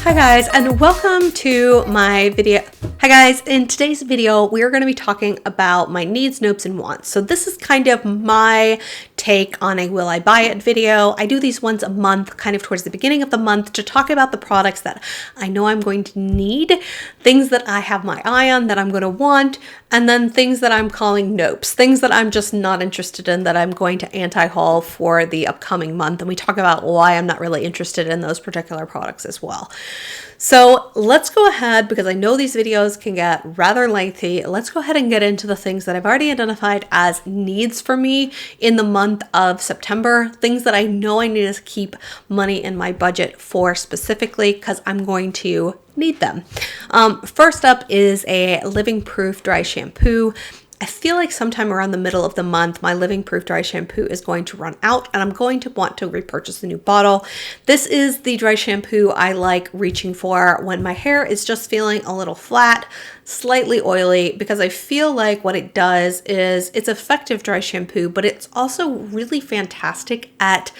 Hi guys, and welcome to my video. Hi guys, in today's video we are going to be talking about my needs, nopes, and wants. So this is kind of my take on a will I buy it video. I do these once a month, kind of towards the beginning of the month, to talk about the products that I know I'm going to need, things that I have my eye on that I'm going to want, and then things that I'm calling nopes, things that I'm just not interested in that I'm going to anti-haul for the upcoming month. And we talk about why I'm not really interested in those particular products as well. So let's go ahead, because I know these videos can get rather lengthy. Let's go ahead and get into the things that I've already identified as needs for me in the month of September, things that I know I need to keep money in my budget for specifically because I'm going to need them. First up is a Living Proof Dry Shampoo. I feel like sometime around the middle of the month, my Living Proof Dry Shampoo is going to run out and I'm going to want to repurchase a new bottle. This is the dry shampoo I like reaching for when my hair is just feeling a little flat, slightly oily, because I feel like what it does is it's effective dry shampoo, but it's also really fantastic at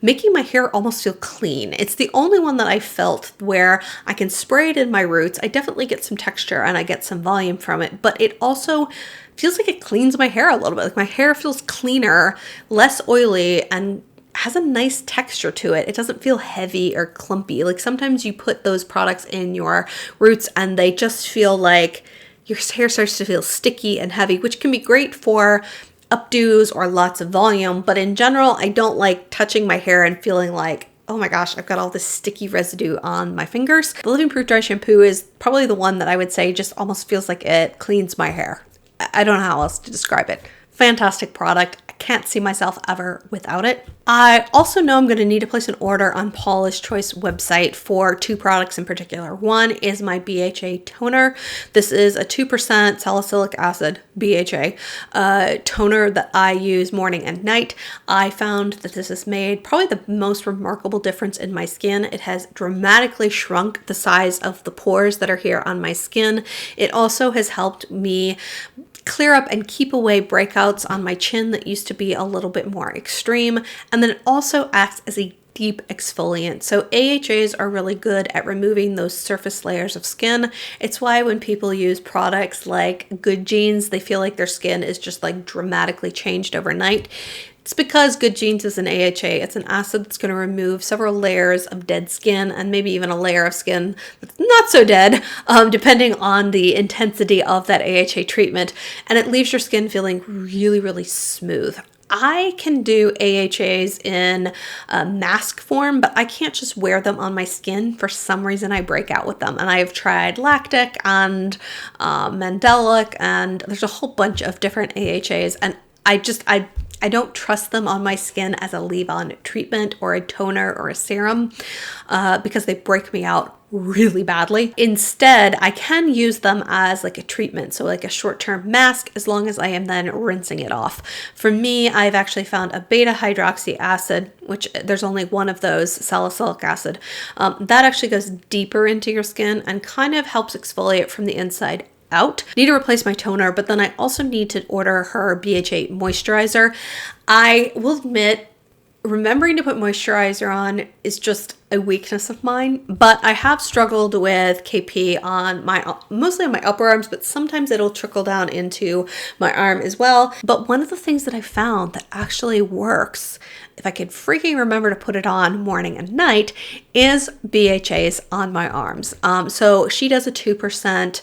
making my hair almost feel clean. It's the only one that I felt where I can spray it in my roots. I definitely get some texture and I get some volume from it, but it also feels like it cleans my hair a little bit. Like my hair feels cleaner, less oily, and has a nice texture to it. It doesn't feel heavy or clumpy. Like sometimes you put those products in your roots and they just feel like your hair starts to feel sticky and heavy, which can be great for updos or lots of volume. But in general, I don't like touching my hair and feeling like, oh my gosh, I've got all this sticky residue on my fingers. The Living Proof Dry Shampoo is probably the one that I would say just almost feels like it cleans my hair. I don't know how else to describe it. Fantastic product. I can't see myself ever without it. I also know I'm going to need to place an order on Paula's Choice website for two products in particular. One is my BHA toner. This is a 2% salicylic acid BHA toner that I use morning and night. I found that this has made probably the most remarkable difference in my skin. It has dramatically shrunk the size of the pores that are here on my skin. It also has helped me clear up and keep away breakouts on my chin that used to be a little bit more extreme. And then it also acts as a deep exfoliant. So AHAs are really good at removing those surface layers of skin. It's why when people use products like Good Genes, they feel like their skin is just like dramatically changed overnight. It's because Good Genes is an AHA. It's an acid that's going to remove several layers of dead skin and maybe even a layer of skin that's not so dead, depending on the intensity of that AHA treatment. And it leaves your skin feeling really, really smooth. I can do AHAs in mask form, but I can't just wear them on my skin. For some reason, I break out with them. And I've tried lactic and mandelic, and there's a whole bunch of different AHAs. And I don't trust them on my skin as a leave-on treatment or a toner or a serum because they break me out really badly. Instead, I can use them as like a treatment, so like a short-term mask, as long as I am then rinsing it off. For me, I've actually found a beta hydroxy acid, which there's only one of those, salicylic acid, that actually goes deeper into your skin and kind of helps exfoliate from the inside out. Need to replace my toner, but then I also need to order her BHA moisturizer. I will admit, remembering to put moisturizer on is just a weakness of mine, but I have struggled with KP on mostly on my upper arms, but sometimes it'll trickle down into my arm as well. But one of the things that I found that actually works, if I could freaking remember to put it on morning and night, is BHAs on my arms. So she does a 2%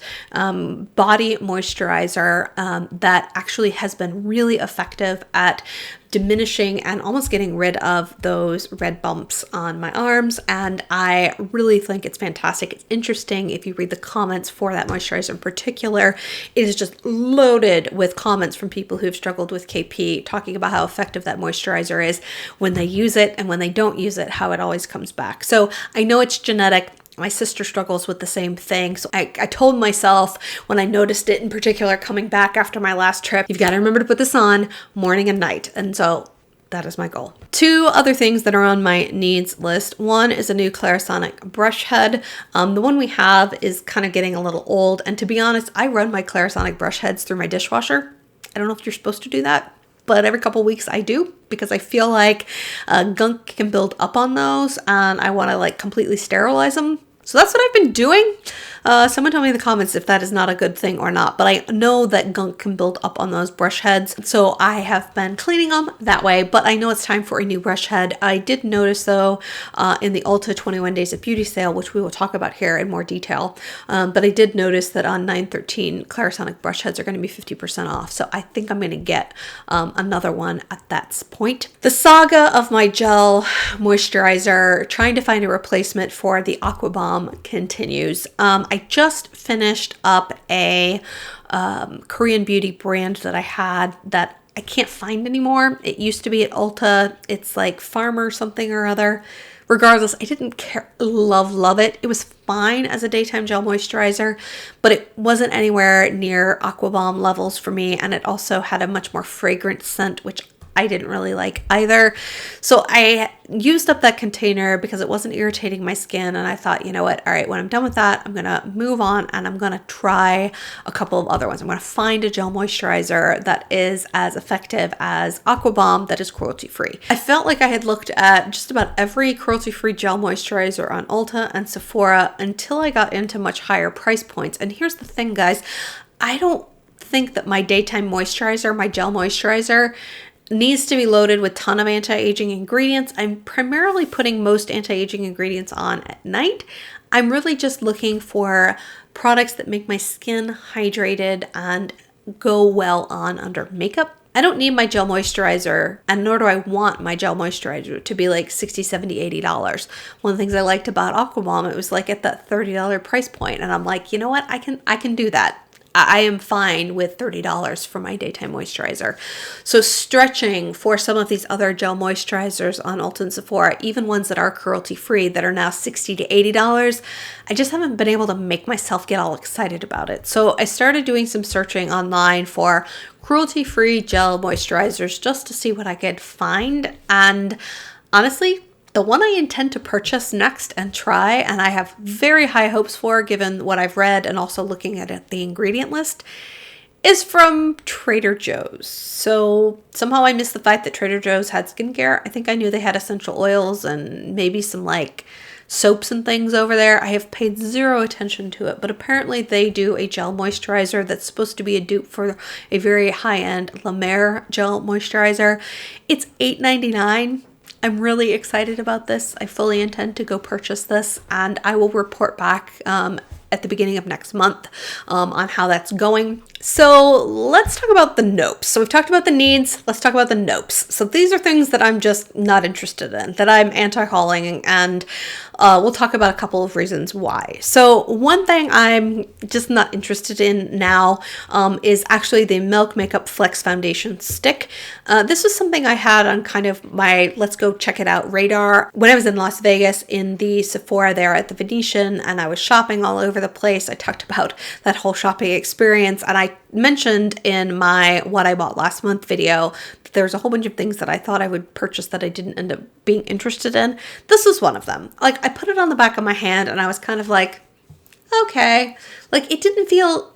body moisturizer that actually has been really effective at diminishing and almost getting rid of those red bumps on my arms. And I really think it's fantastic. It's interesting if you read the comments for that moisturizer in particular. It is just loaded with comments from people who've struggled with KP, talking about how effective that moisturizer is when they use it, and when they don't use it, how it always comes back. So I know it's genetic. My sister struggles with the same thing. So I told myself when I noticed it in particular coming back after my last trip, you've got to remember to put this on morning and night. And so that is my goal. Two other things that are on my needs list. One is a new Clarisonic brush head. The one we have is kind of getting a little old. And to be honest, I run my Clarisonic brush heads through my dishwasher. I don't know if you're supposed to do that, but every couple weeks I do, because I feel like gunk can build up on those and I want to like completely sterilize them So that's what I've been doing. Someone tell me in the comments if that is not a good thing or not, but I know that gunk can build up on those brush heads, so I have been cleaning them that way, but I know it's time for a new brush head. I did notice though in the Ulta 21 Days of Beauty sale, which we will talk about here in more detail, but I did notice that on 9/13 Clarisonic brush heads are going to be 50% off, so I think I'm going to get another one at that point. The saga of my gel moisturizer, trying to find a replacement for the Aqua Balm, continues. I just finished up a Korean beauty brand that I had that I can't find anymore. It used to be at Ulta. It's like Farmer something or other. Regardless, I didn't care, love it. It was fine as a daytime gel moisturizer, but it wasn't anywhere near Aqua Balm levels for me, and it also had a much more fragrant scent, which I didn't really like either. So I used up that container because it wasn't irritating my skin, and I thought, you know what, all right, when I'm done with that, I'm gonna move on and I'm gonna try a couple of other ones. I'm gonna find a gel moisturizer that is as effective as Aqua Balm that is cruelty-free. I felt like I had looked at just about every cruelty-free gel moisturizer on Ulta and Sephora until I got into much higher price points. And here's the thing, guys, I don't think that my daytime moisturizer, my gel moisturizer, needs to be loaded with a ton of anti-aging ingredients. I'm primarily putting most anti-aging ingredients on at night. I'm really just looking for products that make my skin hydrated and go well on under makeup. I don't need my gel moisturizer, and nor do I want my gel moisturizer to be like $60, $70, $80. One of the things I liked about Aqua Balm, it was like at that $30 price point, and I'm like, you know what, I can do that. I am fine with $30 for my daytime moisturizer. So stretching for some of these other gel moisturizers on Ulta and Sephora, even ones that are cruelty-free that are now $60 to $80, I just haven't been able to make myself get all excited about it. So I started doing some searching online for cruelty-free gel moisturizers just to see what I could find. And honestly, the one I intend to purchase next and try, and I have very high hopes for given what I've read and also looking at the ingredient list, is from Trader Joe's. So somehow I missed the fact that Trader Joe's had skincare. I think I knew they had essential oils and maybe some like soaps and things over there. I have paid zero attention to it, but apparently they do a gel moisturizer that's supposed to be a dupe for a very high-end La Mer gel moisturizer. It's $8.99. I'm really excited about this. I fully intend to go purchase this, and I will report back at the beginning of next month on how that's going. So let's talk about the nopes. So we've talked about the needs. Let's talk about the nopes. So these are things that I'm just not interested in, that I'm anti-hauling, and we'll talk about a couple of reasons why. So one thing I'm just not interested in now is actually the Milk Makeup Flecks Foundation Stick. This was something I had on kind of my let's go check it out radar when I was in Las Vegas in the Sephora there at the Venetian, and I was shopping all over the place. I talked about that whole shopping experience, and I mentioned in my what I bought last month video that there's a whole bunch of things that I thought I would purchase that I didn't end up being interested in. This was one of them. Like, I put it on the back of my hand and I was kind of like, okay, like it didn't feel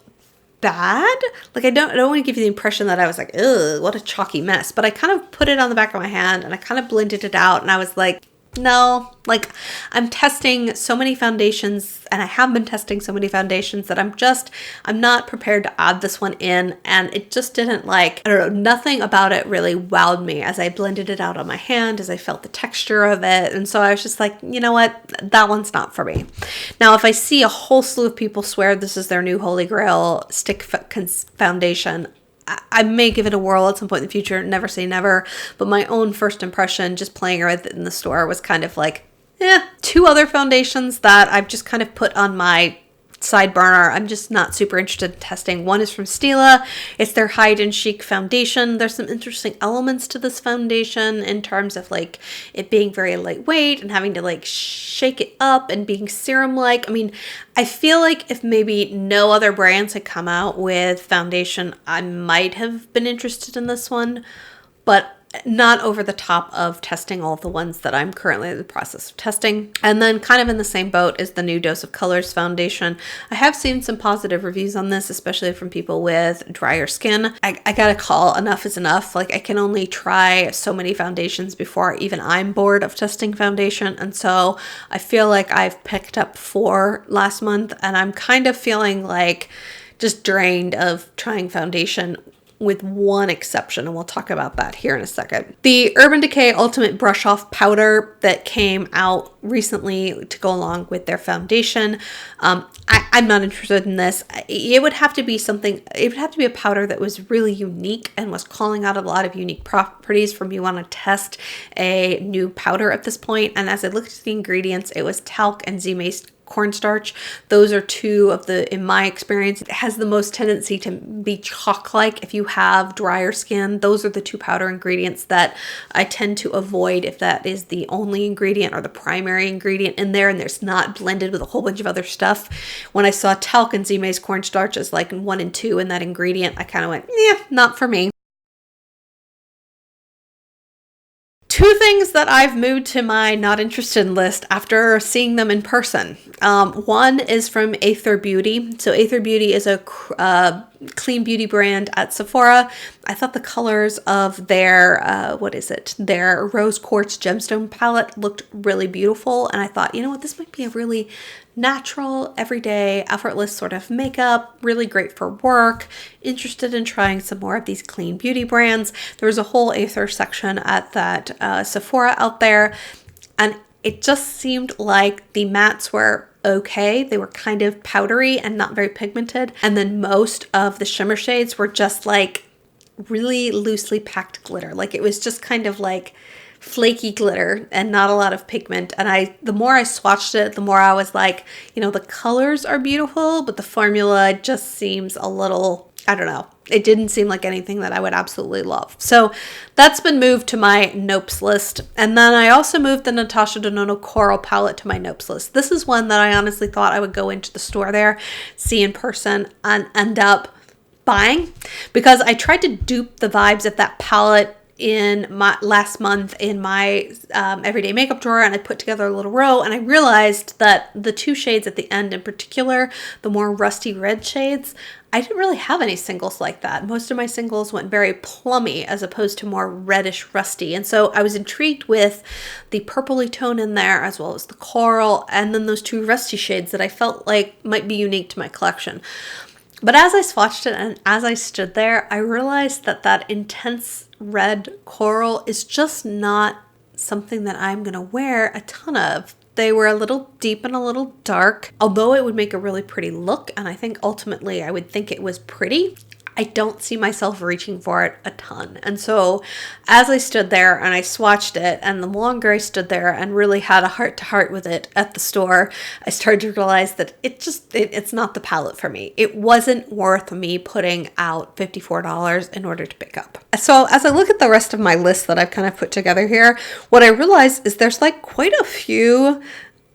bad. Like I don't want to give you the impression that I was like, ugh, what a chalky mess, but I kind of put it on the back of my hand and I kind of blended it out, and I was like, no, like I'm testing so many foundations, and I have been testing so many foundations that I'm not prepared to add this one in, and it just didn't, like, I don't know, nothing about it really wowed me as I blended it out on my hand, as I felt the texture of it, and so I was just like, you know what, that one's not for me. Now, if I see a whole slew of people swear this is their new holy grail stick foundation, I may give it a whirl at some point in the future, never say never, but my own first impression just playing with it in the store was kind of like, two other foundations that I've just kind of put on my side burner. I'm just not super interested in testing. One is from Stila. It's their Hide and Chic foundation. There's some interesting elements to this foundation in terms of like it being very lightweight and having to like shake it up and being serum-like. I mean, I feel like if maybe no other brands had come out with foundation, I might have been interested in this one, but not over the top of testing all of the ones that I'm currently in the process of testing. And then kind of in the same boat is the new Dose of Colors foundation. I have seen some positive reviews on this, especially from people with drier skin. I gotta call enough is enough. Like, I can only try so many foundations before even I'm bored of testing foundation. And so I feel like I've picked up 4 last month, and I'm kind of feeling like just drained of trying foundation, with one exception, and we'll talk about that here in a second. The Urban Decay Ultimate Brush Off Powder that came out recently to go along with their foundation. I'm not interested in this. It would have to be something, it would have to be a powder that was really unique and was calling out a lot of unique properties for me to want to test a new powder at this point. And as I looked at the ingredients, it was talc and Z-maced cornstarch. Those are 2 of the, in my experience, it has the most tendency to be chalk-like if you have drier skin. Those are the 2 powder ingredients that I tend to avoid if that is the only ingredient or the primary ingredient in there and there's not blended with a whole bunch of other stuff. When I saw talc and Z-maced cornstarch as like 1 and 2 in that ingredient, I kind of went, yeah, not for me. 2 things that I've moved to my not interested in list after seeing them in person. One is from Aether Beauty. So Aether Beauty is a clean beauty brand at Sephora. I thought the colors of their, their Rose Quartz Gemstone palette looked really beautiful. And I thought, you know what, this might be a really natural, everyday, effortless sort of makeup, really great for work. Interested in trying some more of these clean beauty brands. There was a whole Aether section at that Sephora out there, and it just seemed like the mattes were okay. They were kind of powdery and not very pigmented, and then most of the shimmer shades were just like really loosely packed glitter. Like, it was just kind of like flaky glitter and not a lot of pigment. And the more I swatched it, the more I was like, you know, the colors are beautiful, but the formula just seems a little, I don't know. It didn't seem like anything that I would absolutely love. So that's been moved to my Nopes list. And then I also moved the Natasha Denona Coral palette to my Nopes list. This is one that I honestly thought I would go into the store there, see in person, and end up buying, because I tried to dupe the vibes of that palette in my last month in my everyday makeup drawer, and I put together a little row, and I realized that the 2 shades at the end in particular, the more rusty red shades, I didn't really have any singles like that. Most of my singles went very plummy as opposed to more reddish rusty. And so I was intrigued with the purpley tone in there, as well as the coral, and then those 2 rusty shades that I felt like might be unique to my collection. But as I swatched it and as I stood there, I realized that that intense red coral is just not something that I'm going to wear a ton of. They were a little deep and a little dark, although it would make a really pretty look, and I think ultimately I would think it was pretty. I don't see myself reaching for it a ton. And so as I stood there and I swatched it, and the longer I stood there and really had a heart-to-heart with it at the store, I started to realize that it's not the palette for me. It wasn't worth me putting out $54 in order to pick up. So as I look at the rest of my list that I've kind of put together here, what I realized is there's like quite a few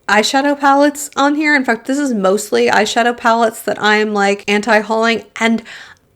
eyeshadow palettes on here. In fact, this is mostly eyeshadow palettes that I'm like anti-hauling, and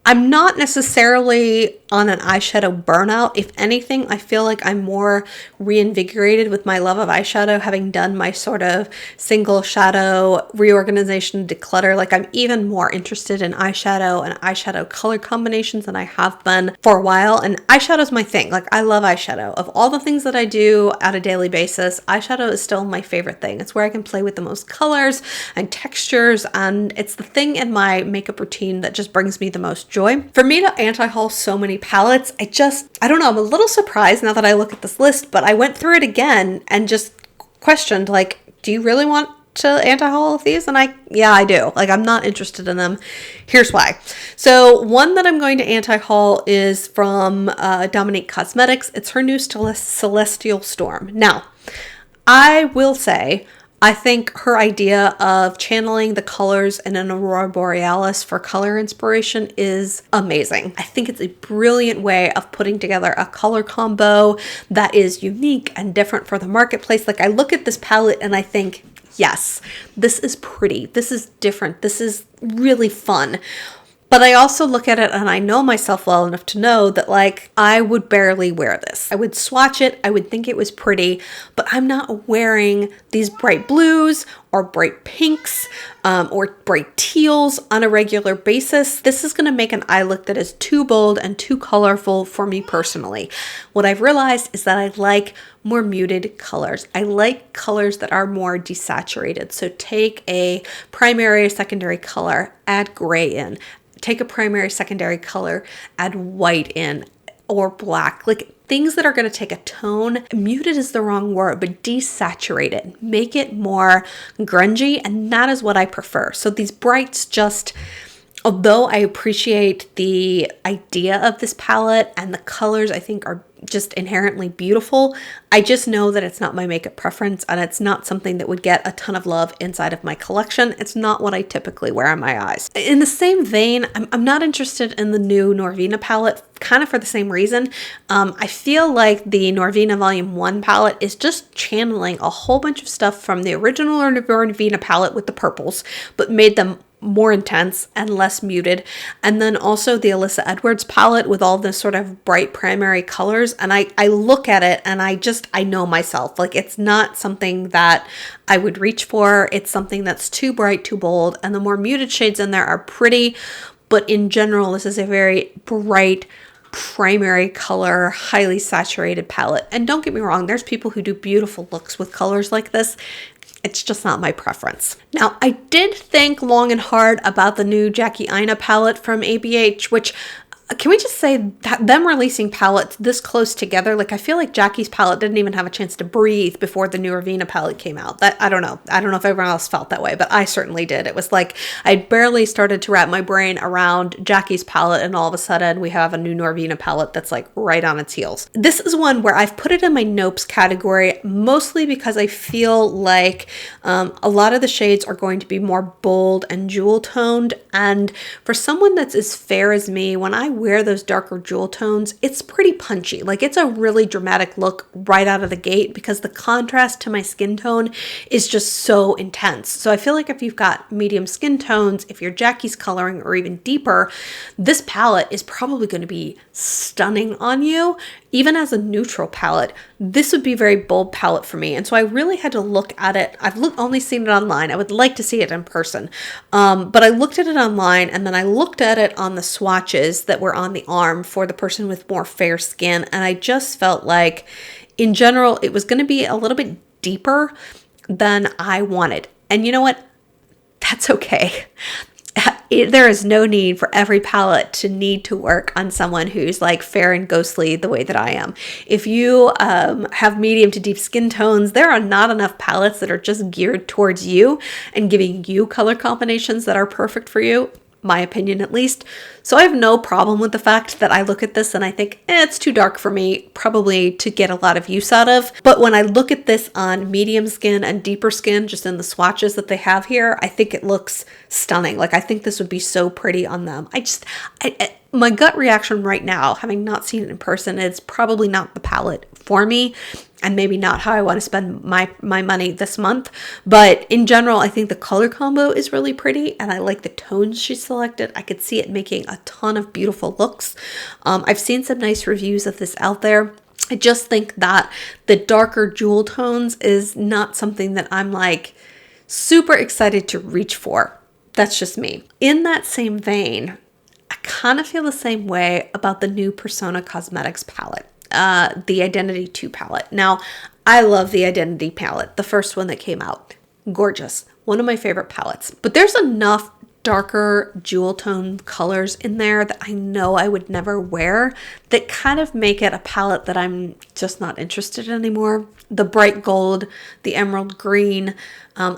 I'm not necessarily on an eyeshadow burnout. If anything, I feel like I'm more reinvigorated with my love of eyeshadow, having done my sort of single shadow reorganization, declutter. Like, I'm even more interested in eyeshadow and eyeshadow color combinations than I have been for a while. And eyeshadow is my thing. Like, I love eyeshadow. Of all the things that I do on a daily basis, eyeshadow is still my favorite thing. It's where I can play with the most colors and textures, and it's the thing in my makeup routine that just brings me the most joy. For me to anti-haul so many palettes, I don't know, I'm a little surprised now that I look at this list, but I went through it again and just questioned, like, do you really want to anti-haul all of these? And yeah, I do. Like, I'm not interested in them. Here's why. So one that I'm going to anti-haul is from Dominique Cosmetics. It's her new Celestial Storm. Now, I will say, I think her idea of channeling the colors in an Aurora Borealis for color inspiration is amazing. I think it's a brilliant way of putting together a color combo that is unique and different for the marketplace. Like, I look at this palette and I think, yes, this is pretty. This is different. This is really fun. But I also look at it and I know myself well enough to know that like I would barely wear this. I would swatch it, I would think it was pretty, but I'm not wearing these bright blues or bright pinks or bright teals on a regular basis. This is going to make an eye look that is too bold and too colorful for me personally. What I've realized is that I like more muted colors. I like colors that are more desaturated. So take a primary or secondary color, add gray in. Take a primary, secondary color, add white in, or black, like things that are going to take a tone. Muted is the wrong word, but desaturated. Make it more grungy, and that is what I prefer. So these brights just, although I appreciate the idea of this palette and the colors I think are just inherently beautiful, I just know that it's not my makeup preference and it's not something that would get a ton of love inside of my collection. It's not what I typically wear on my eyes. In the same vein, I'm not interested in the new Norvina palette, kind of for the same reason. I feel like the Norvina Volume 1 palette is just channeling a whole bunch of stuff from the original Norvina palette with the purples, but made them more intense and less muted. And then also the Alyssa Edwards palette with all this sort of bright primary colors. And I look at it and I know myself, like it's not something that I would reach for. It's something that's too bright, too bold. And the more muted shades in there are pretty, but in general, this is a very bright, primary color, highly saturated palette. And don't get me wrong, there's people who do beautiful looks with colors like this. It's just not my preference. Now, I did think long and hard about the new Jackie Aina palette from ABH, which, can we just say that them releasing palettes this close together, like I feel like Jackie's palette didn't even have a chance to breathe before the new Norvina palette came out. That I don't know if everyone else felt that way, but I certainly did. It was like I barely started to wrap my brain around Jackie's palette, and all of a sudden we have a new Norvina palette that's like right on its heels. This is one where I've put it in my Nopes category, mostly because I feel like a lot of the shades are going to be more bold and jewel toned, and for someone that's as fair as me, when I wear those darker jewel tones, it's pretty punchy. Like it's a really dramatic look right out of the gate because the contrast to my skin tone is just so intense. So I feel like if you've got medium skin tones, if you're Jackie's coloring or even deeper, this palette is probably going to be stunning on you. Even as a neutral palette, this would be a very bold palette for me. And so I really had to look at it. I've only seen it online. I would like to see it in person. But I looked at it online and then I looked at it on the swatches that were on the arm for the person with more fair skin. And I just felt like in general, it was going to be a little bit deeper than I wanted. And you know what? That's okay. There is no need for every palette to need to work on someone who's like fair and ghostly the way that I am. If you have medium to deep skin tones, there are not enough palettes that are just geared towards you and giving you color combinations that are perfect for you. My opinion at least. So I have no problem with the fact that I look at this and I think it's too dark for me probably to get a lot of use out of. But when I look at this on medium skin and deeper skin, just in the swatches that they have here, I think it looks stunning. Like I think this would be so pretty on them. My gut reaction right now, having not seen it in person, is probably not the palette for me and maybe not how I want to spend my money this month. But in general, I think the color combo is really pretty and I like the tones she selected. I could see it making a ton of beautiful looks. I've seen some nice reviews of this out there. I just think that the darker jewel tones is not something that I'm like super excited to reach for. That's just me. In that same vein, I kind of feel the same way about the new Persona Cosmetics palette, the Identity 2 palette. Now, I love the Identity palette, the first one that came out. Gorgeous. One of my favorite palettes. But there's enough darker jewel tone colors in there that I know I would never wear that kind of make it a palette that I'm just not interested in anymore. The bright gold, the emerald green. I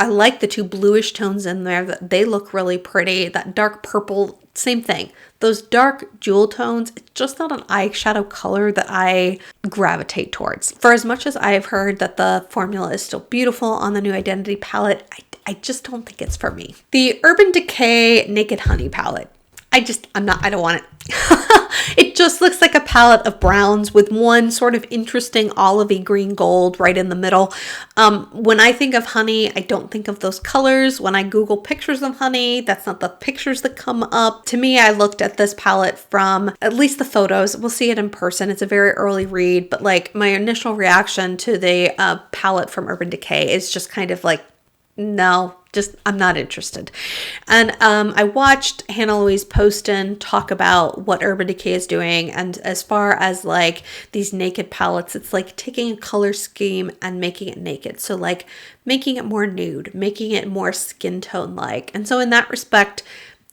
like the two bluish tones in there. That they look really pretty. That dark purple, same thing. Those dark jewel tones, it's just not an eyeshadow color that I gravitate towards. For as much as I've heard that the formula is still beautiful on the new Identity palette, I just don't think it's for me. The Urban Decay Naked Honey palette. I don't want it. It just looks like a palette of browns with one sort of interesting olivey green gold right in the middle. When I think of honey, I don't think of those colors. When I Google pictures of honey, that's not the pictures that come up. To me, I looked at this palette from at least the photos. We'll see it in person. It's a very early read, but like my initial reaction to the palette from Urban Decay is just kind of like, no, just I'm not interested. And I watched Hannah Louise Poston talk about what Urban Decay is doing, and as far as like these naked palettes, it's like taking a color scheme and making it naked. So like making it more nude, making it more skin tone like. And so in that respect,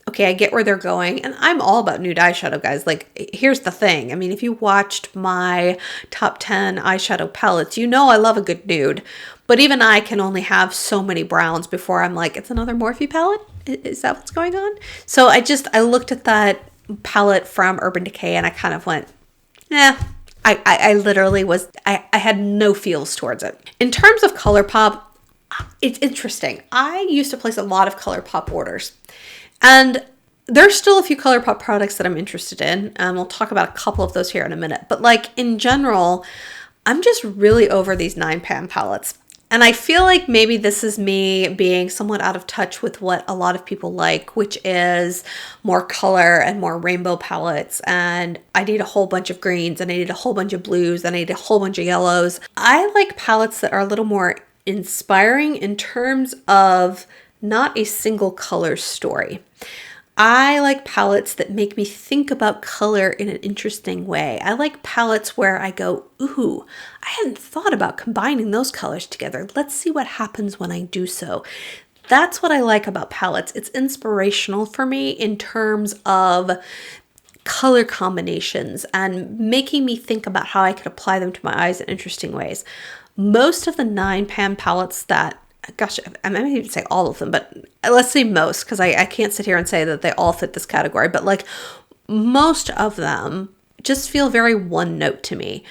okay, I get where they're going, and I'm all about nude eyeshadow, guys. Like, here's the thing. I mean, if you watched my top 10 eyeshadow palettes, you know I love a good nude. But even I can only have so many browns before I'm like, it's another Morphe palette? Is that what's going on? So I looked at that palette from Urban Decay and I kind of went, I literally was, I had no feels towards it. In terms of ColourPop, it's interesting. I used to place a lot of ColourPop orders. And there's still a few ColourPop products that I'm interested in. We'll talk about a couple of those here in a minute. But like in general, I'm just really over these 9pan palettes. And I feel like maybe this is me being somewhat out of touch with what a lot of people like, which is more color and more rainbow palettes. And I need a whole bunch of greens, and I need a whole bunch of blues, and I need a whole bunch of yellows. I like palettes that are a little more inspiring in terms of not a single color story. I like palettes that make me think about color in an interesting way. I like palettes where I go, ooh, I hadn't thought about combining those colors together. Let's see what happens when I do so. That's what I like about palettes. It's inspirational for me in terms of color combinations and making me think about how I could apply them to my eyes in interesting ways. Most of the 9pan palettes that, gosh, I might even say all of them, but let's say most, because I can't sit here and say that they all fit this category, but like most of them just feel very one note to me.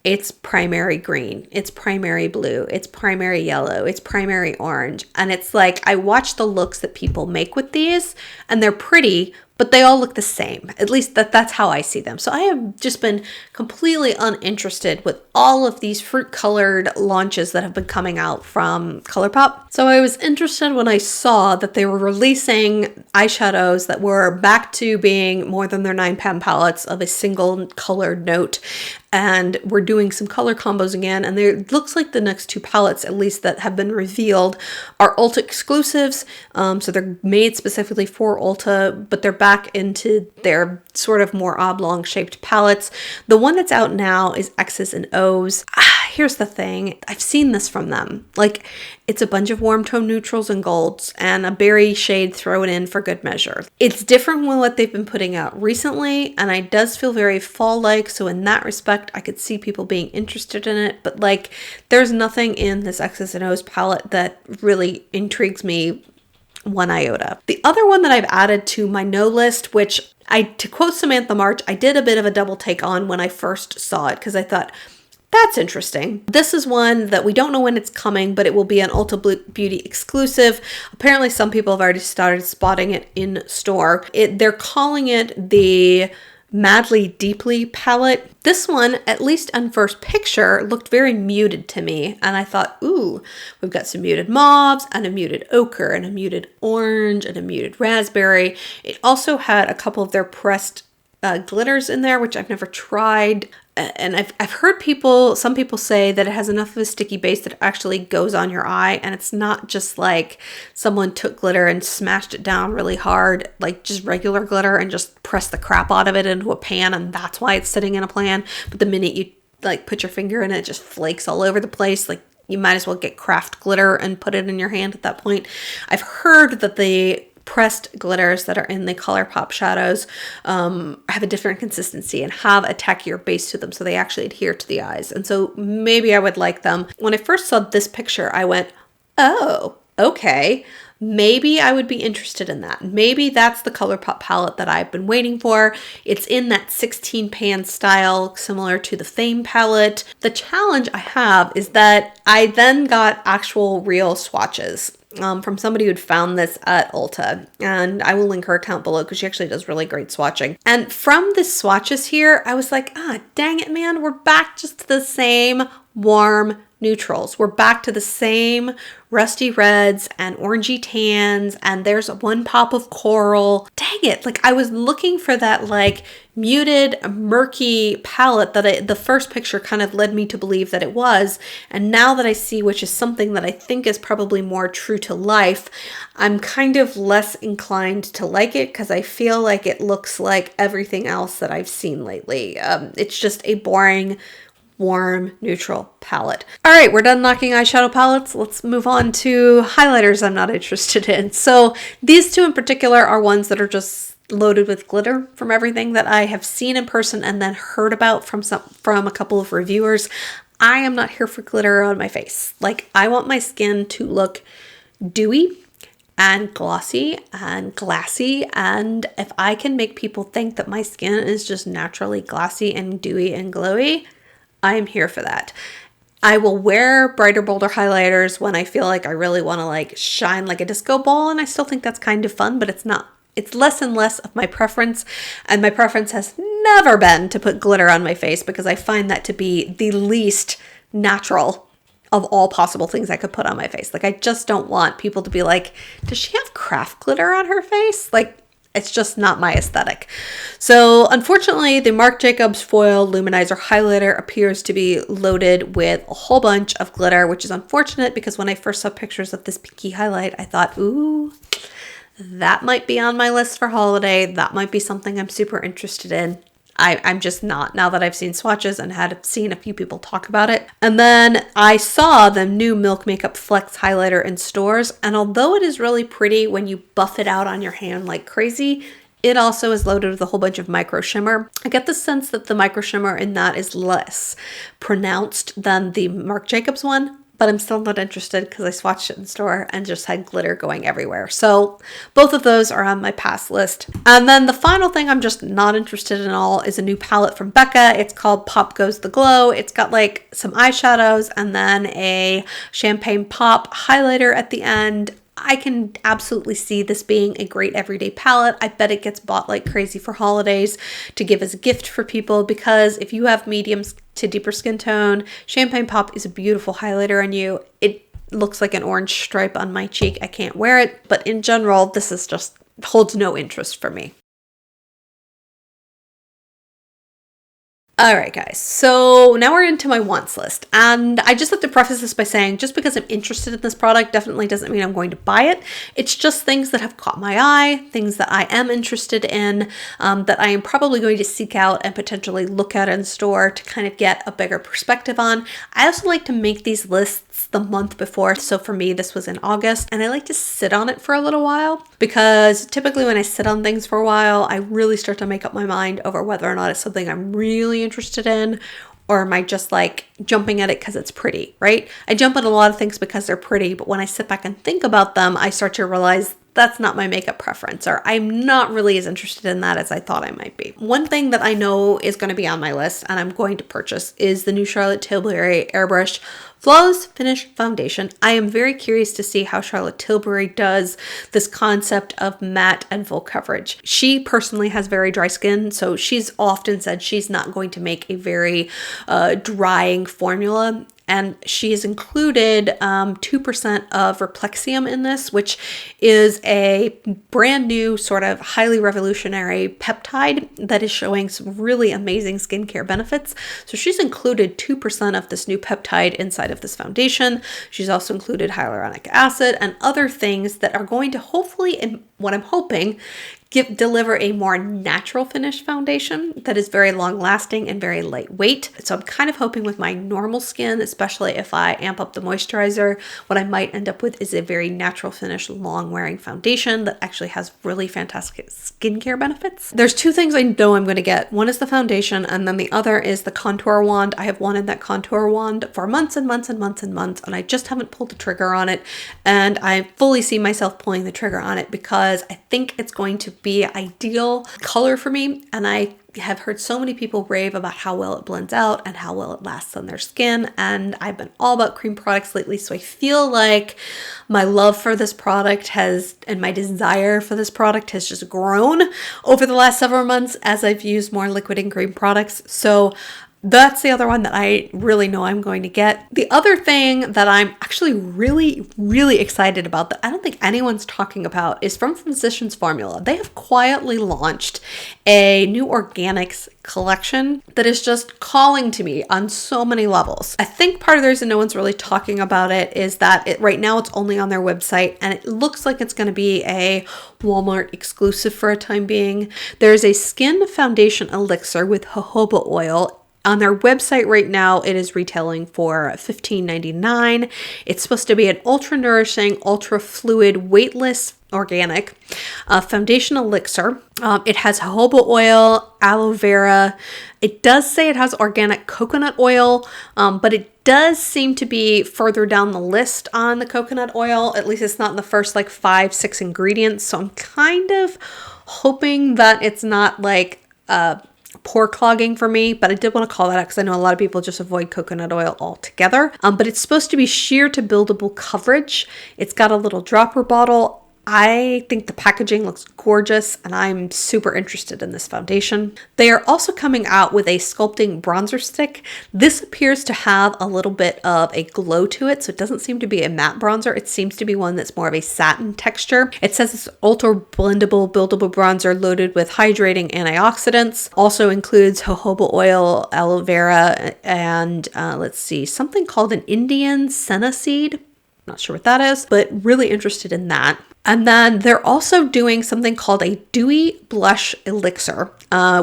It's primary green, it's primary blue, it's primary yellow, it's primary orange. And it's like, I watch the looks that people make with these and they're pretty, but they all look the same. At least that's how I see them. So I have just been completely uninterested with all of these fruit colored launches that have been coming out from ColourPop. So I was interested when I saw that they were releasing eyeshadows that were back to being more than their 9pan palettes of a single colored note. And we're doing some color combos again. And there looks like the next two palettes, at least that have been revealed, are Ulta exclusives. So they're made specifically for Ulta, but they're back into their sort of more oblong shaped palettes. The one that's out now is X's and O's. Here's the thing. I've seen this from them. Like, it's a bunch of warm tone neutrals and golds and a berry shade thrown in for good measure. It's different from what they've been putting out recently, and it does feel very fall-like. So in that respect, I could see people being interested in it. But like, there's nothing in this X's and O's palette that really intrigues me one iota. The other one that I've added to my no list, which to quote Samantha March, I did a bit of a double take on when I first saw it, because I thought, that's interesting. This is one that we don't know when it's coming, but it will be an Ulta Beauty exclusive. Apparently some people have already started spotting it in store. They're calling it the Madly Deeply palette. This one, at least on first picture, looked very muted to me. And I thought, ooh, we've got some muted mauves and a muted ochre and a muted orange and a muted raspberry. It also had a couple of their pressed glitters in there, which I've never tried. And I've heard some people say that it has enough of a sticky base that it actually goes on your eye, and it's not just like someone took glitter and smashed it down really hard, like just regular glitter, and just pressed the crap out of it into a pan, and that's why it's sitting in a pan. But the minute you like put your finger in it, it just flakes all over the place. Like, you might as well get craft glitter and put it in your hand at that point. I've heard that the pressed glitters that are in the ColourPop shadows have a different consistency and have a tackier base to them, so they actually adhere to the eyes. And so maybe I would like them. When I first saw this picture, I went, oh, okay, maybe I would be interested in that. Maybe that's the ColourPop palette that I've been waiting for. It's in that 16pan style, similar to the Fame palette. The challenge I have is that I then got actual real swatches. from somebody who'd found this at Ulta, and I will link her account below because she actually does really great swatching. And from the swatches here, I was like, ah, dang it, man, we're back just to the same warm neutrals. We're back to the same rusty reds and orangey tans, and there's one pop of coral. Dang it, like I was looking for that like muted, murky palette that the first picture kind of led me to believe that it was, and now that I see, which is something that I think is probably more true to life, I'm kind of less inclined to like it because I feel like it looks like everything else that I've seen lately. It's just a boring, warm, neutral palette. All right, we're done knocking eyeshadow palettes. Let's move on to highlighters I'm not interested in. So these two in particular are ones that are just loaded with glitter from everything that I have seen in person and then heard about from a couple of reviewers. I am not here for glitter on my face. Like, I want my skin to look dewy and glossy and glassy, and if I can make people think that my skin is just naturally glossy and dewy and glowy, I am here for that. I will wear brighter, bolder highlighters when I feel like I really want to like shine like a disco ball, and I still think that's kind of fun, but it's not. It's less and less of my preference, and my preference has never been to put glitter on my face because I find that to be the least natural of all possible things I could put on my face. Like, I just don't want people to be like, does she have craft glitter on her face? Like, it's just not my aesthetic. So unfortunately, the Marc Jacobs Foil Luminizer Highlighter appears to be loaded with a whole bunch of glitter, which is unfortunate because when I first saw pictures of this pinky highlight, I thought, ooh, that might be on my list for holiday. That might be something I'm super interested in. I'm just not, now that I've seen swatches and had seen a few people talk about it. And then I saw the new Milk Makeup Flecks highlighter in stores, and although it is really pretty when you buff it out on your hand like crazy, it also is loaded with a whole bunch of micro shimmer. I get the sense that the micro shimmer in that is less pronounced than the Marc Jacobs one, but I'm still not interested because I swatched it in store and just had glitter going everywhere. So both of those are on my pass list. And then the final thing I'm just not interested in all is a new palette from Becca. It's called Pop Goes the Glow. It's got like some eyeshadows and then a champagne pop highlighter at the end. I can absolutely see this being a great everyday palette. I bet it gets bought like crazy for holidays to give as a gift for people, because if you have mediums to deeper skin tone, Champagne Pop is a beautiful highlighter on you. It looks like an orange stripe on my cheek. I can't wear it, but in general, this is just holds no interest for me. All right, guys, so now we're into my wants list, and I just have to preface this by saying just because I'm interested in this product definitely doesn't mean I'm going to buy it. It's just things that have caught my eye, things that I am interested in, that I am probably going to seek out and potentially look at in store to kind of get a bigger perspective on. I also like to make these lists the month before, so for me this was in August, and I like to sit on it for a little while because typically when I sit on things for a while, I really start to make up my mind over whether or not it's something I'm really interested in, or am I just like jumping at it because it's pretty, right? I jump at a lot of things because they're pretty, but when I sit back and think about them, I start to realize that's not my makeup preference, or I'm not really as interested in that as I thought I might be. One thing that I know is going to be on my list and I'm going to purchase is the new Charlotte Tilbury Airbrush Flawless Finish Foundation. I am very curious to see how Charlotte Tilbury does this concept of matte and full coverage. She personally has very dry skin, so she's often said she's not going to make a very drying formula. And she has included 2% of Replexium in this, which is a brand new sort of highly revolutionary peptide that is showing some really amazing skincare benefits. So she's included 2% of this new peptide inside of this foundation. She's also included hyaluronic acid and other things that are going to hopefully, and what I'm hoping, deliver a more natural finish foundation that is very long lasting and very lightweight. So I'm kind of hoping with my normal skin, especially if I amp up the moisturizer, what I might end up with is a very natural finish, long wearing foundation that actually has really fantastic skincare benefits. There's two things I know I'm going to get. One is the foundation, and then the other is the contour wand. I have wanted that contour wand for months and months and months and months, and I just haven't pulled the trigger on it. And I fully see myself pulling the trigger on it because I think it's going to be ideal color for me, and I have heard so many people rave about how well it blends out and how well it lasts on their skin, and I've been all about cream products lately, so I feel like my love for this product and my desire for this product has just grown over the last several months as I've used more liquid and cream products. So that's the other one that I really know I'm going to get. The other thing that I'm actually really, really excited about that I don't think anyone's talking about is from Physicians Formula. They have quietly launched a new organics collection that is just calling to me on so many levels. I think part of the reason no one's really talking about it is that right now it's only on their website, and it looks like it's going to be a Walmart exclusive for a time being. There's a skin foundation elixir with jojoba oil. On their website right now, it is retailing for $15.99. It's supposed to be an ultra nourishing, ultra fluid, weightless, organic foundation elixir. It has jojoba oil, aloe vera. It does say it has organic coconut oil, but it does seem to be further down the list on the coconut oil. At least it's not in the first like 5-6 ingredients. So I'm kind of hoping that it's not like pore clogging for me, but I did want to call that out because I know a lot of people just avoid coconut oil altogether. But it's supposed to be sheer to buildable coverage. It's got a little dropper bottle. I think the packaging looks gorgeous, and I'm super interested in this foundation. They are also coming out with a sculpting bronzer stick. This appears to have a little bit of a glow to it, so it doesn't seem to be a matte bronzer. It seems to be one that's more of a satin texture. It says it's ultra blendable, buildable bronzer loaded with hydrating antioxidants. Also includes jojoba oil, aloe vera, and let's see, something called an Indian senna seed. Not sure what that is, but really interested in that. And then they're also doing something called a dewy blush elixir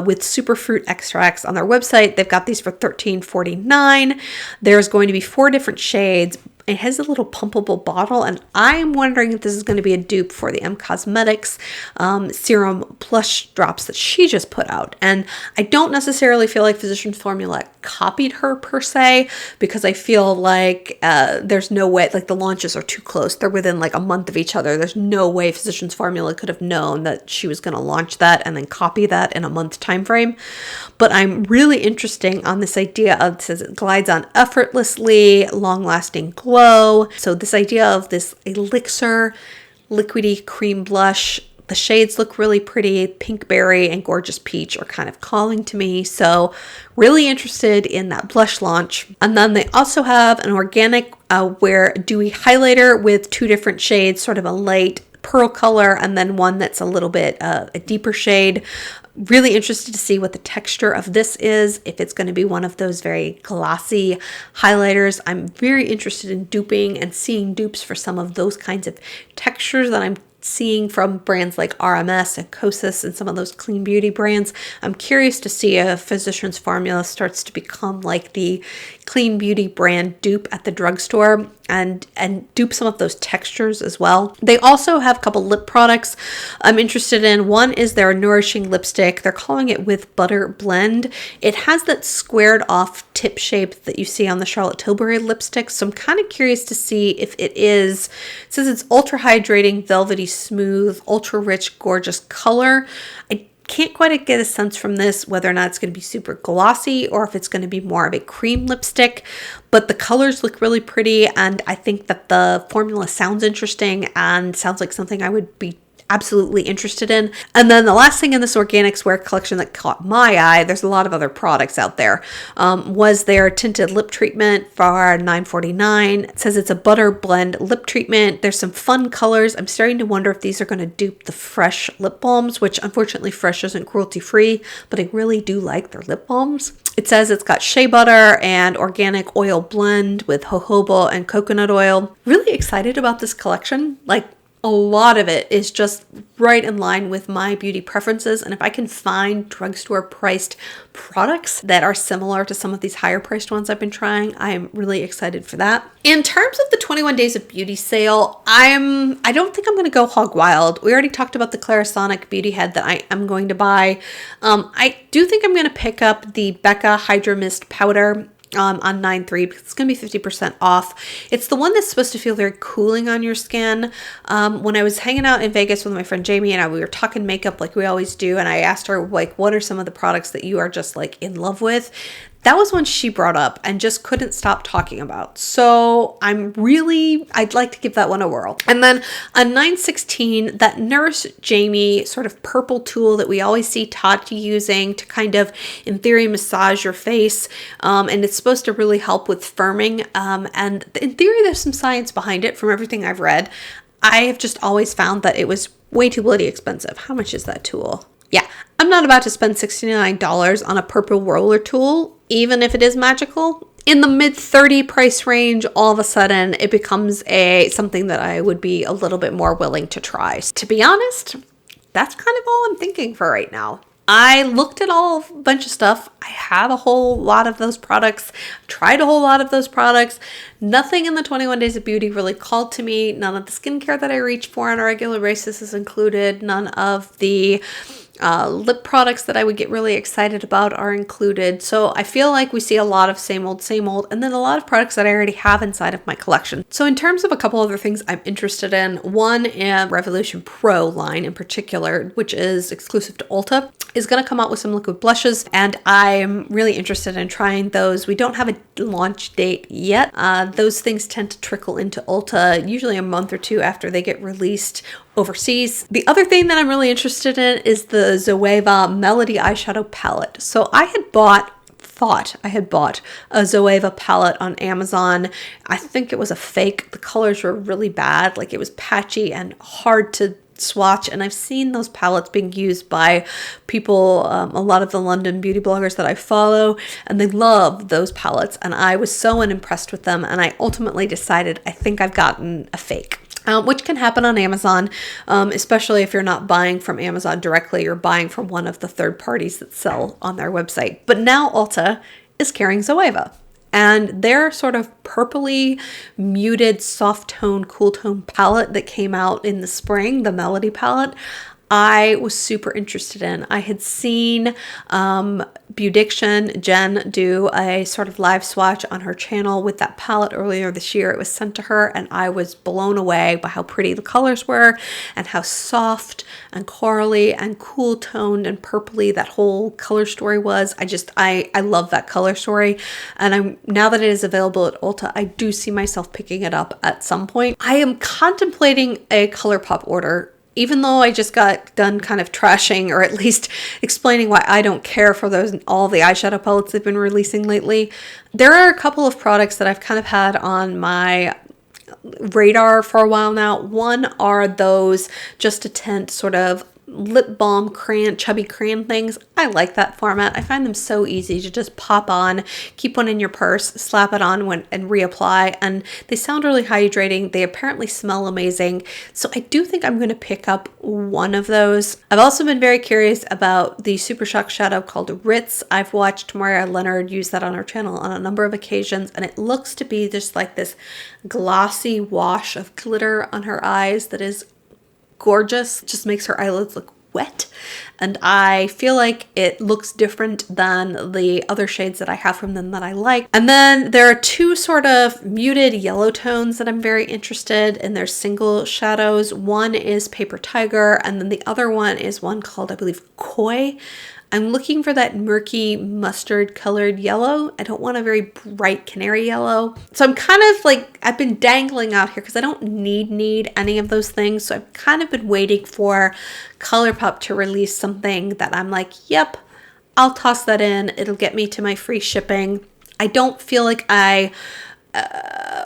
with superfruit extracts on their website. They've got these for $13.49. There's going to be 4 different shades. It has a little pumpable bottle, and I'm wondering if this is going to be a dupe for the Cosmetics serum blush drops that she just put out. And I don't necessarily feel like Physicians Formula copied her per se, because I feel like there's no way, like the launches are too close. They're within like a month of each other. There's no way Physicians Formula could have known that she was going to launch that and then copy that in a month time frame. But I'm really interested on this idea of, it says it glides on effortlessly, long-lasting glow. So this idea of this elixir liquidy cream blush, the shades look really pretty. Pink berry and gorgeous peach are kind of calling to me. So really interested in that blush launch. And then they also have an organic wear dewy highlighter with 2 different shades, sort of a light pearl color and then one that's a little bit a deeper shade. Really interested to see what the texture of this is, if it's going to be one of those very glossy highlighters. I'm very interested in duping and seeing dupes for some of those kinds of textures that I'm seeing from brands like RMS and Kosas and some of those clean beauty brands. I'm curious to see if Physicians Formula starts to become like the clean beauty brand dupe at the drugstore and dupe some of those textures as well. They also have a couple lip products I'm interested in. One is their Nourishing Lipstick. They're calling it With Butter Blend. It has that squared off tip shape that you see on the Charlotte Tilbury lipstick. So I'm kind of curious to see if it is, it says it's ultra hydrating, velvety smooth, ultra rich, gorgeous color. I can't quite get a sense from this whether or not it's going to be super glossy or if it's going to be more of a cream lipstick, but the colors look really pretty, and I think that the formula sounds interesting and sounds like something I would be absolutely interested in. And then the last thing in this organics wear collection that caught my eye, there's a lot of other products out there, was their tinted lip treatment for $9.49. It says it's a butter blend lip treatment. There's some fun colors. I'm starting to wonder if these are going to dupe the Fresh lip balms, which unfortunately Fresh isn't cruelty free, but I really do like their lip balms. It says it's got shea butter and organic oil blend with jojoba and coconut oil. Really excited about this collection. Like, a lot of it is just right in line with my beauty preferences. And if I can find drugstore priced products that are similar to some of these higher priced ones I've been trying, I am really excited for that. In terms of the 21 Days of Beauty sale, I don't think I'm going to go hog wild. We already talked about the Clarisonic beauty head that I am going to buy. I do think I'm going to pick up the Becca Hydra Mist powder. on 9/3 because it's going to be 50% off. It's the one that's supposed to feel very cooling on your skin. When I was hanging out in Vegas with my friend Jamie and we were talking makeup like we always do, and I asked her, like, what are some of the products that you are just like in love with? That was one she brought up and just couldn't stop talking about. So I'd like to give that one a whirl. And then on 9/16, that Nurse Jamie sort of purple tool that we always see Tati using to kind of, in theory, massage your face. And it's supposed to really help with firming. And in theory, there's some science behind it from everything I've read. I have just always found that it was way too bloody expensive. How much is that tool? Yeah, I'm not about to spend $69 on a purple roller tool, even if it is magical. In the mid-30 price range, all of a sudden, it becomes something that I would be a little bit more willing to try. To be honest, that's kind of all I'm thinking for right now. I looked at a bunch of stuff. I have a whole lot of those products. Tried a whole lot of those products. Nothing in the 21 Days of Beauty really called to me. None of the skincare that I reach for on a regular basis is included. None of the lip products that I would get really excited about are included. So I feel like we see a lot of same old, and then a lot of products that I already have inside of my collection. So in terms of a couple other things I'm interested in, one in Revolution Pro line in particular, which is exclusive to Ulta, is going to come out with some liquid blushes, and I'm really interested in trying those. We don't have a launch date yet. Those things tend to trickle into Ulta usually a month or two after they get released overseas. The other thing that I'm really interested in is the Zoeva Melody eyeshadow palette. So I had thought I had bought a Zoeva palette on Amazon. I think it was a fake. The colors were really bad. Like, it was patchy and hard to swatch, and I've seen those palettes being used by people, a lot of the London beauty bloggers that I follow, and they love those palettes, and I was so unimpressed with them, and I ultimately decided I think I've gotten a fake. Which can happen on Amazon, especially if you're not buying from Amazon directly, you're buying from one of the third parties that sell on their website. But now Ulta is carrying Zoeva, and their sort of purpley muted soft tone, cool tone palette that came out in the spring, the Melody palette, I was super interested in. I had seen Beaudiction Jen do a sort of live swatch on her channel with that palette earlier this year. It was sent to her, and I was blown away by how pretty the colors were and how soft and corally and cool toned and purpley that whole color story was. I love that color story, and now that it is available at Ulta, I do see myself picking it up at some point. I am contemplating a ColourPop order, even though I just got done kind of trashing, or at least explaining why I don't care for all the eyeshadow palettes they've been releasing lately. There are a couple of products that I've kind of had on my radar for a while now. One are those Just a Tint sort of lip balm crayon, chubby crayon things. I like that format. I find them so easy to just pop on, keep one in your purse, slap it on and reapply, and they sound really hydrating. They apparently smell amazing. So I do think I'm going to pick up one of those. I've also been very curious about the Super Shock shadow called Ritz. I've watched Moira Leonard use that on her channel on a number of occasions, and it looks to be just like this glossy wash of glitter on her eyes that is gorgeous. Just makes her eyelids look wet, and I feel like it looks different than the other shades that I have from them that I like. And then there are two sort of muted yellow tones that I'm very interested in their single shadows. One is Paper Tiger, and then the other one is one called, I believe, Koi. I'm looking for that murky mustard colored yellow. I don't want a very bright canary yellow. So I'm kind of like, I've been dangling out here because I don't need any of those things. So I've kind of been waiting for ColourPop to release something that I'm like, yep, I'll toss that in. It'll get me to my free shipping. I don't feel like I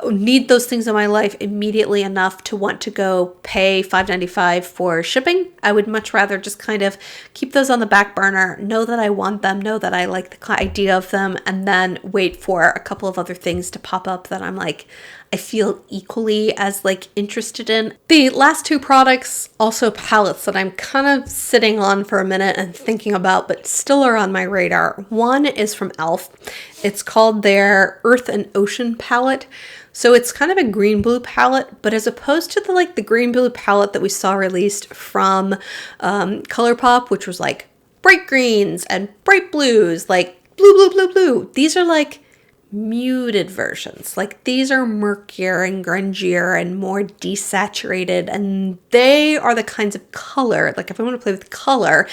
need those things in my life immediately enough to want to go pay $5.95 for shipping. I would much rather just kind of keep those on the back burner, know that I want them, know that I like the idea of them, and then wait for a couple of other things to pop up that I'm like, I feel equally as like interested in. The last two products, also palettes that I'm kind of sitting on for a minute and thinking about, but still are on my radar. One is from e.l.f. It's called their Earth and Ocean palette. So it's kind of a green-blue palette, but as opposed to the green-blue palette that we saw released from ColourPop, which was like bright greens and bright blues, like blue, blue, blue, blue. These are like muted versions. Like these are murkier and grungier and more desaturated, and they are the kinds of color, like if I want to play with color,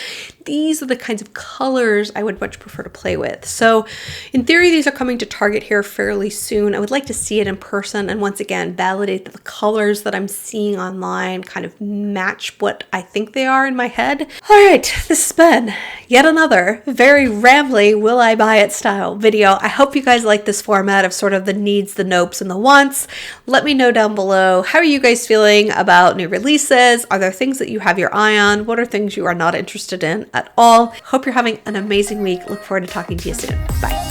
these are the kinds of colors I would much prefer to play with. So in theory, these are coming to Target here fairly soon. I would like to see it in person and once again validate that the colors that I'm seeing online kind of match what I think they are in my head. All right, this has been yet another very rambly will I buy it style video. I hope you guys like this format of sort of the needs, the nopes, and the wants. Let me know down below, how are you guys feeling about new releases? Are there things that you have your eye on? What are things you are not interested in at all? Hope you're having an amazing week. Look forward to talking to you soon. Bye.